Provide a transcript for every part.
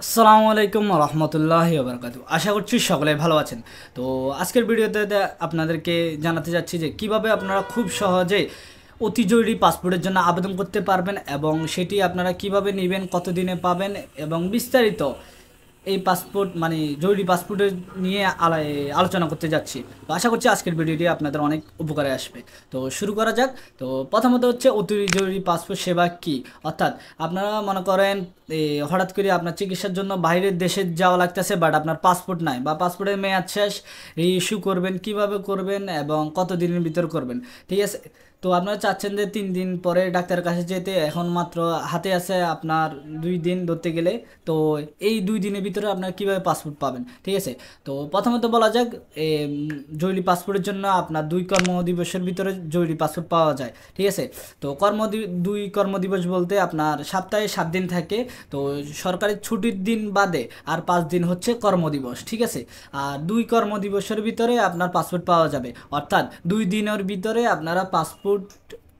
আসসালামু আলাইকুম রহমতুল্লাহি ওবরাকাতু। আশা করছি সকলে ভালো আছেন। তো আজকের ভিডিওতে আপনাদেরকে জানাতে যাচ্ছি যে কিভাবে আপনারা খুব সহজে অতি জরুরি পাসপোর্টের জন্য আবেদন করতে পারবেন এবং সেটি আপনারা কিভাবে নেবেন, কতদিনে পাবেন এবং বিস্তারিত এই পাসপোর্ট মানে জরুরি পাসপোর্টের নিয়ে আলোচনা করতে যাচ্ছি। তো আশা করছি আজকের ভিডিওটি আপনাদের অনেক উপকারে আসবে। তো শুরু করা যাক। তো প্রথমত হচ্ছে অতি জরুরি পাসপোর্ট সেবা কি, অর্থাৎ আপনারা মনে করেন হঠাৎ করে আপনার চিকিৎসার জন্য বাইরের দেশে যাওয়া লাগতেছে, বাট আপনার পাসপোর্ট নাই বা পাসপোর্টের মেয়াদ শেষ। এই ইস্যু করবেন কিভাবে করবেন এবং কত দিনের ভিতর করবেন, ঠিক আছে? তো আপনারা চাচ্ছেন যে 3 দিন পরে ডাক্তারের কাছে যেতে, এখন মাত্র হাতে আছে আপনার 2 দিন ধরতে গেলে। তো এই 2 দিনের ভিতরে আপনার কিভাবে পাসপোর্ট পাবেন, ঠিক আছে? তো প্রথমত বলা যাক, জরুরি পাসপোর্টের জন্য আপনার 2 কর্মদিবসের ভিতরে জরুরি পাসপোর্ট পাওয়া যায়, ঠিক আছে? তো 2 কর্মদিবস বলতে আপনার সপ্তাহে 7 দিন থাকে। তো সরকারি ছুটির দিন বাদে আর 5 দিন হচ্ছে কর্মদিবস, ঠিক আছে? আর 2 কর্মদিবসের ভিতরে আপনার পাসপোর্ট পাওয়া যাবে, অর্থাৎ 2 দিনের ভিতরে আপনারা পাসপোর্ট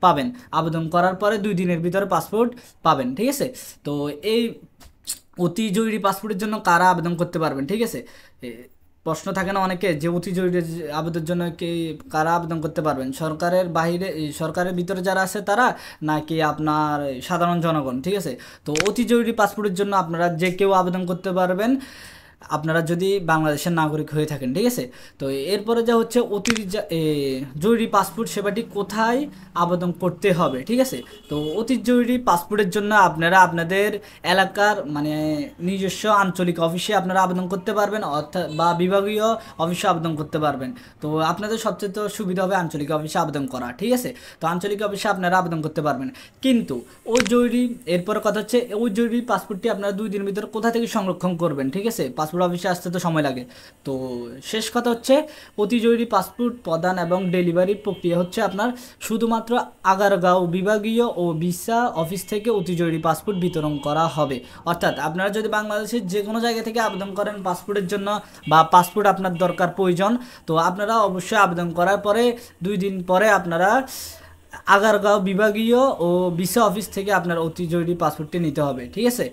পাবেন। আবেদন করার পরে 2 দিনের ভিতরে পাসপোর্ট পাবেন, ঠিক আছে? তো এই অতি জরুরি পাসপোর্টের জন্য কারা আবেদন করতে পারবেন, ঠিক আছে? প্রশ্ন থাকে না অনেকে যে অতি জরুরি আবেদনের জন্য কি কারা আবেদন করতে পারবেন, সরকারের বাইরে সরকারের ভিতরে যারা আছে তারা, নাকি আপনার সাধারণ জনগণ, ঠিক আছে? তো অতি জরুরি পাসপোর্টের জন্য আপনারা যে কেউ আবেদন করতে পারবেন, আপনারা যদি বাংলাদেশের নাগরিক হয়ে থাকেন, ঠিক আছে? তো এরপরে যা হচ্ছে জরুরি পাসপোর্ট সেবাটি কোথায় আবেদন করতে হবে, ঠিক আছে? তো অতি জরুরি পাসপোর্টের জন্য আপনারা আপনাদের এলাকার মানে নিজস্ব আঞ্চলিক অফিসে আপনারা আবেদন করতে পারবেন, অর্থাৎ বা বিভাগীয় অফিসে আবেদন করতে পারবেন। তো আপনাদের সবচেয়ে তো সুবিধা হবে আঞ্চলিক অফিসে আবেদন করা, ঠিক আছে? তো আঞ্চলিক অফিসে আপনারা আবেদন করতে পারবেন। কিন্তু ওই জরুরি এরপরে কথা হচ্ছে ওই জরুরি পাসপোর্টটি আপনারা 2 দিনের ভিতরে কোথা থেকে সংরক্ষণ করবেন, ঠিক আছে? পাসপোর্ট অফিসে আসতে তো সময় লাগে। তো শেষ কথা হচ্ছে অতি জরুরি পাসপোর্ট প্রদান এবং ডেলিভারি প্রক্রিয়া হচ্ছে আপনার শুধুমাত্র আগারগাঁও বিভাগীয় ও ভিসা অফিস থেকে অতি জরুরি পাসপোর্ট বিতরণ করা হবে। অর্থাৎ আপনারা যদি বাংলাদেশের যে কোনো জায়গা থেকে আবেদন করেন পাসপোর্টের জন্য বা পাসপোর্ট আপনার দরকার প্রয়োজন, তো আপনারা অবশ্যই আবেদন করার পরে 2 দিন পরে আপনারা আগারগাঁও বিভাগীয় ও ভিসা অফিস থেকে আপনার অতি জরুরি পাসপোর্টটি নিতে হবে, ঠিক আছে?